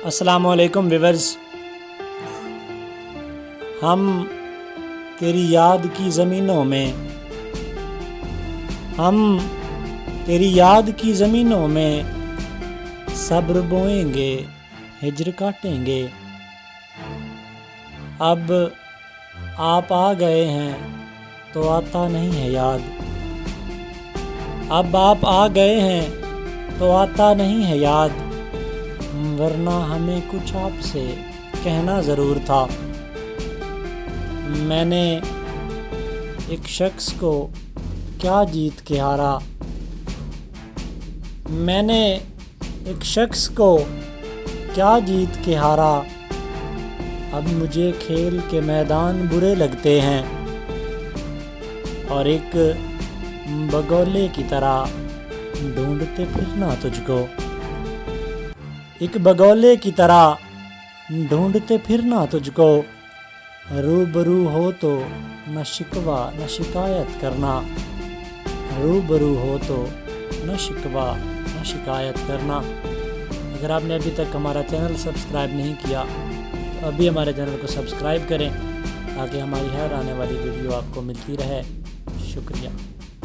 السلام علیکم ویورز، ہم تیری یاد کی زمینوں میں صبر بوئیں گے، ہجر کاٹیں گے۔ اب آپ آ گئے ہیں تو آتا نہیں ہے یاد، اب آپ آ گئے ہیں تو آتا نہیں ہے یاد، ورنہ ہمیں کچھ آپ سے کہنا ضرور تھا۔ میں نے ایک شخص کو کیا جیت کے ہارا، میں نے ایک شخص کو کیا جیت کے ہارا، اب مجھے کھیل کے میدان برے لگتے ہیں، اور ایک بگولے کی طرح ڈھونڈتے پھرنا تجھ کو، ایک بگولے کی طرح ڈھونڈتے پھرنا تجھ کو، روبرو ہو تو نہ شکوہ نہ شکایت کرنا، روبرو ہو تو نہ شکوہ نہ شکایت کرنا۔ اگر آپ نے ابھی تک ہمارا چینل سبسکرائب نہیں کیا تو ابھی ہمارے چینل کو سبسکرائب کریں تاکہ ہماری ہر آنے والی ویڈیو آپ کو ملتی رہے۔ شکریہ۔